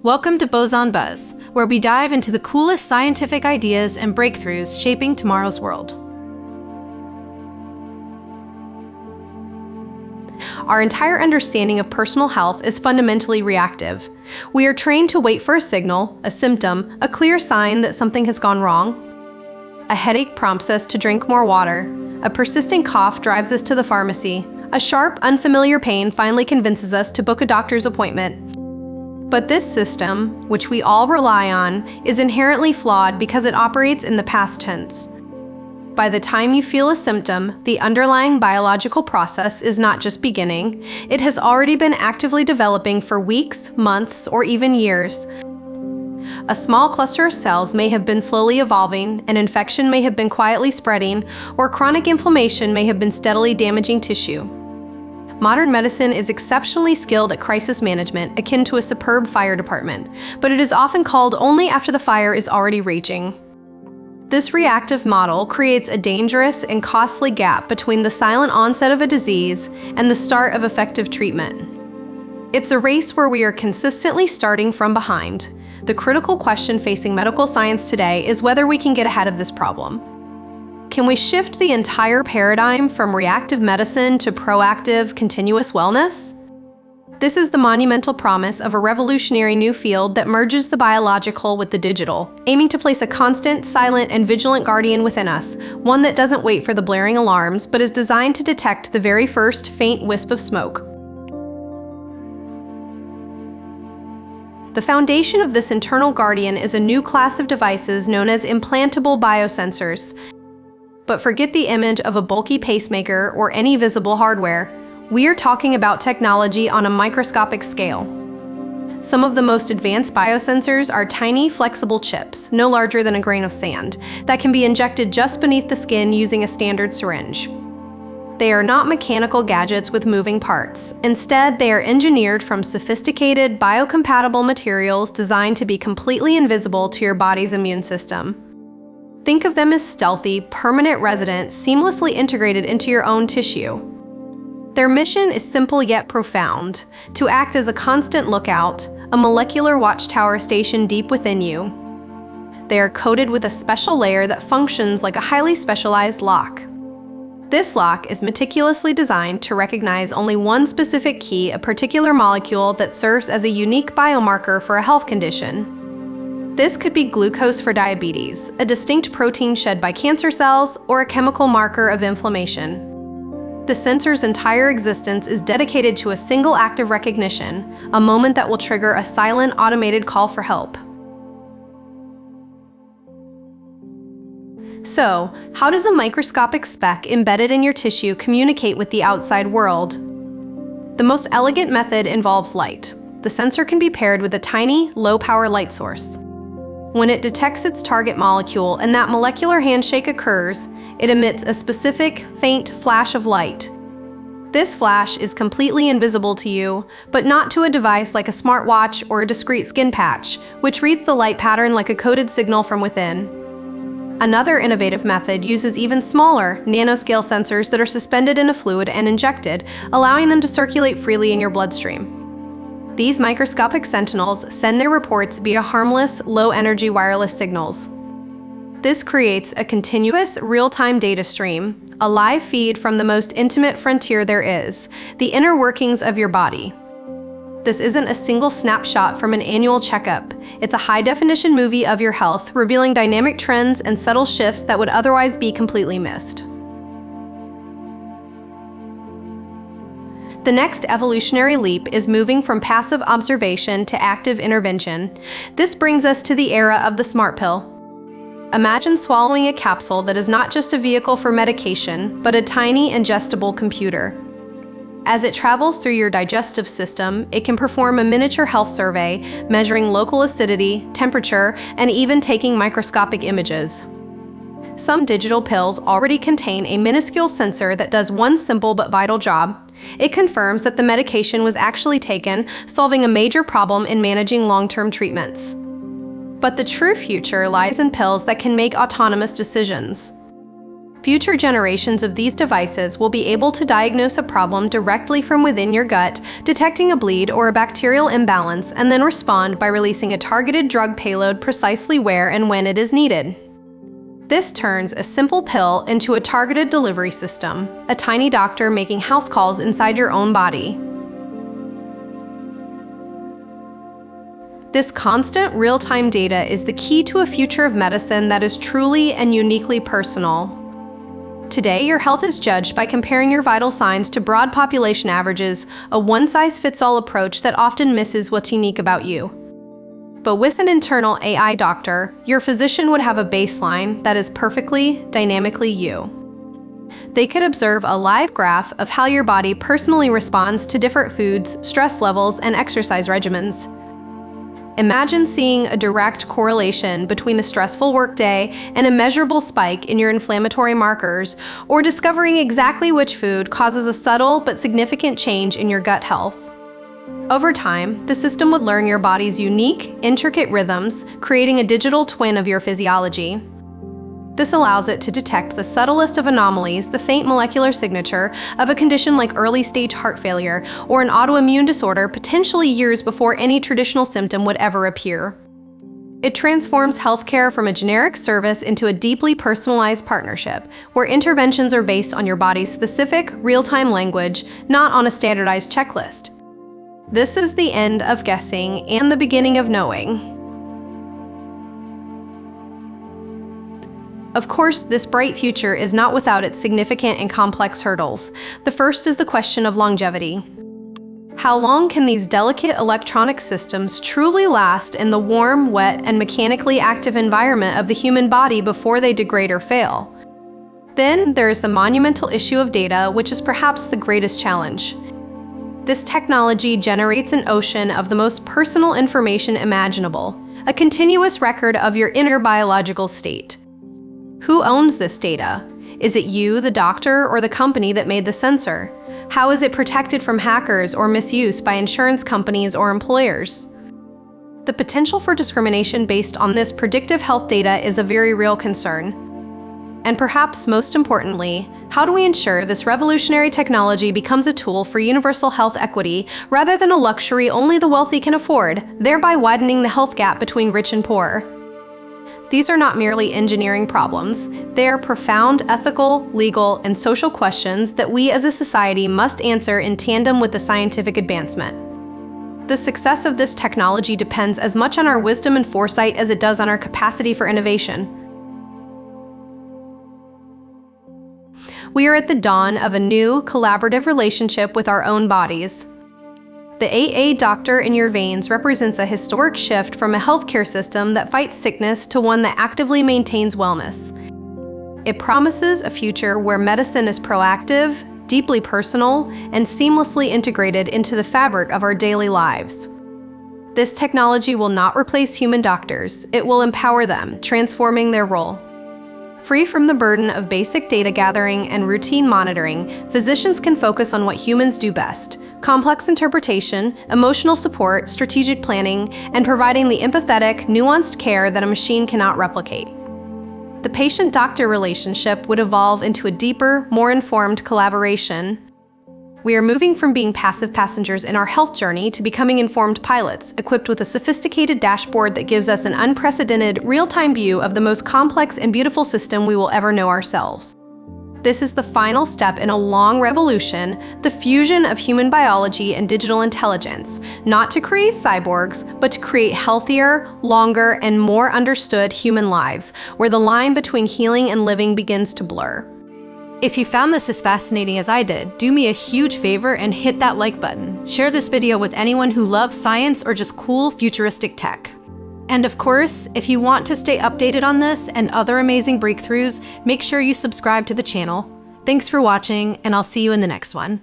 Welcome to Boson Buzz, where we dive into the coolest scientific ideas and breakthroughs shaping tomorrow's world. Our entire understanding of personal health is fundamentally reactive. We are trained to wait for a signal, a symptom, a clear sign that something has gone wrong. A headache prompts us to drink more water. A persistent cough drives us to the pharmacy. A sharp, unfamiliar pain finally convinces us to book a doctor's appointment. But this system, which we all rely on, is inherently flawed because it operates in the past tense. By the time you feel a symptom, the underlying biological process is not just beginning, it has already been actively developing for weeks, months, or even years. A small cluster of cells may have been slowly evolving, an infection may have been quietly spreading, or chronic inflammation may have been steadily damaging tissue. Modern medicine is exceptionally skilled at crisis management, akin to a superb fire department, but it is often called only after the fire is already raging. This reactive model creates a dangerous and costly gap between the silent onset of a disease and the start of effective treatment. It's a race where we are consistently starting from behind. The critical question facing medical science today is whether we can get ahead of this problem. Can we shift the entire paradigm from reactive medicine to proactive, continuous wellness? This is the monumental promise of a revolutionary new field that merges the biological with the digital, aiming to place a constant, silent, and vigilant guardian within us, one that doesn't wait for the blaring alarms, but is designed to detect the very first faint wisp of smoke. The foundation of this internal guardian is a new class of devices known as implantable biosensors. But forget the image of a bulky pacemaker or any visible hardware. We are talking about technology on a microscopic scale. Some of the most advanced biosensors are tiny, flexible chips, no larger than a grain of sand, that can be injected just beneath the skin using a standard syringe. They are not mechanical gadgets with moving parts. Instead, they are engineered from sophisticated, biocompatible materials designed to be completely invisible to your body's immune system. Think of them as stealthy, permanent residents seamlessly integrated into your own tissue. Their mission is simple yet profound: to act as a constant lookout, a molecular watchtower stationed deep within you. They are coated with a special layer that functions like a highly specialized lock. This lock is meticulously designed to recognize only one specific key, a particular molecule that serves as a unique biomarker for a health condition. This could be glucose for diabetes, a distinct protein shed by cancer cells, or a chemical marker of inflammation. The sensor's entire existence is dedicated to a single act of recognition, a moment that will trigger a silent, automated call for help. So, how does a microscopic speck embedded in your tissue communicate with the outside world? The most elegant method involves light. The sensor can be paired with a tiny, low-power light source. When it detects its target molecule and that molecular handshake occurs, it emits a specific, faint flash of light. This flash is completely invisible to you, but not to a device like a smartwatch or a discrete skin patch, which reads the light pattern like a coded signal from within. Another innovative method uses even smaller, nanoscale sensors that are suspended in a fluid and injected, allowing them to circulate freely in your bloodstream. These microscopic sentinels send their reports via harmless, low-energy wireless signals. This creates a continuous, real-time data stream, a live feed from the most intimate frontier there is, the inner workings of your body. This isn't a single snapshot from an annual checkup. It's a high-definition movie of your health, revealing dynamic trends and subtle shifts that would otherwise be completely missed. The next evolutionary leap is moving from passive observation to active intervention. This brings us to the era of the smart pill. Imagine swallowing a capsule that is not just a vehicle for medication, but a tiny ingestible computer. As it travels through your digestive system, it can perform a miniature health survey, measuring local acidity, temperature, and even taking microscopic images. Some digital pills already contain a minuscule sensor that does one simple but vital job. It confirms that the medication was actually taken, solving a major problem in managing long-term treatments. But the true future lies in pills that can make autonomous decisions. Future generations of these devices will be able to diagnose a problem directly from within your gut, detecting a bleed or a bacterial imbalance, and then respond by releasing a targeted drug payload precisely where and when it is needed. This turns a simple pill into a targeted delivery system, a tiny doctor making house calls inside your own body. This constant, real-time data is the key to a future of medicine that is truly and uniquely personal. Today, your health is judged by comparing your vital signs to broad population averages, a one-size-fits-all approach that often misses what's unique about you. But with an internal AI doctor, your physician would have a baseline that is perfectly, dynamically you. They could observe a live graph of how your body personally responds to different foods, stress levels, and exercise regimens. Imagine seeing a direct correlation between a stressful workday and a measurable spike in your inflammatory markers, or discovering exactly which food causes a subtle but significant change in your gut health. Over time, the system would learn your body's unique, intricate rhythms, creating a digital twin of your physiology. This allows it to detect the subtlest of anomalies, the faint molecular signature of a condition like early-stage heart failure or an autoimmune disorder potentially years before any traditional symptom would ever appear. It transforms healthcare from a generic service into a deeply personalized partnership, where interventions are based on your body's specific, real-time language, not on a standardized checklist. This is the end of guessing and the beginning of knowing. Of course, this bright future is not without its significant and complex hurdles. The first is the question of longevity. How long can these delicate electronic systems truly last in the warm, wet, and mechanically active environment of the human body before they degrade or fail? Then there is the monumental issue of data, which is perhaps the greatest challenge. This technology generates an ocean of the most personal information imaginable, a continuous record of your inner biological state. Who owns this data? Is it you, the doctor, or the company that made the sensor? How is it protected from hackers or misuse by insurance companies or employers? The potential for discrimination based on this predictive health data is a very real concern. And perhaps most importantly, how do we ensure this revolutionary technology becomes a tool for universal health equity rather than a luxury only the wealthy can afford, thereby widening the health gap between rich and poor? These are not merely engineering problems. They are profound ethical, legal, and social questions that we as a society must answer in tandem with the scientific advancement. The success of this technology depends as much on our wisdom and foresight as it does on our capacity for innovation. We are at the dawn of a new, collaborative relationship with our own bodies. The AA doctor in your veins represents a historic shift from a healthcare system that fights sickness to one that actively maintains wellness. It promises a future where medicine is proactive, deeply personal, and seamlessly integrated into the fabric of our daily lives. This technology will not replace human doctors. It will empower them, transforming their role. Free from the burden of basic data gathering and routine monitoring, physicians can focus on what humans do best: complex interpretation, emotional support, strategic planning, and providing the empathetic, nuanced care that a machine cannot replicate. The patient-doctor relationship would evolve into a deeper, more informed collaboration. We are moving from being passive passengers in our health journey to becoming informed pilots, equipped with a sophisticated dashboard that gives us an unprecedented, real-time view of the most complex and beautiful system we will ever know ourselves. This is the final step in a long revolution, the fusion of human biology and digital intelligence, not to create cyborgs, but to create healthier, longer, and more understood human lives, where the line between healing and living begins to blur. If you found this as fascinating as I did, do me a huge favor and hit that like button. Share this video with anyone who loves science or just cool, futuristic tech. And of course, if you want to stay updated on this and other amazing breakthroughs, make sure you subscribe to the channel. Thanks for watching, and I'll see you in the next one.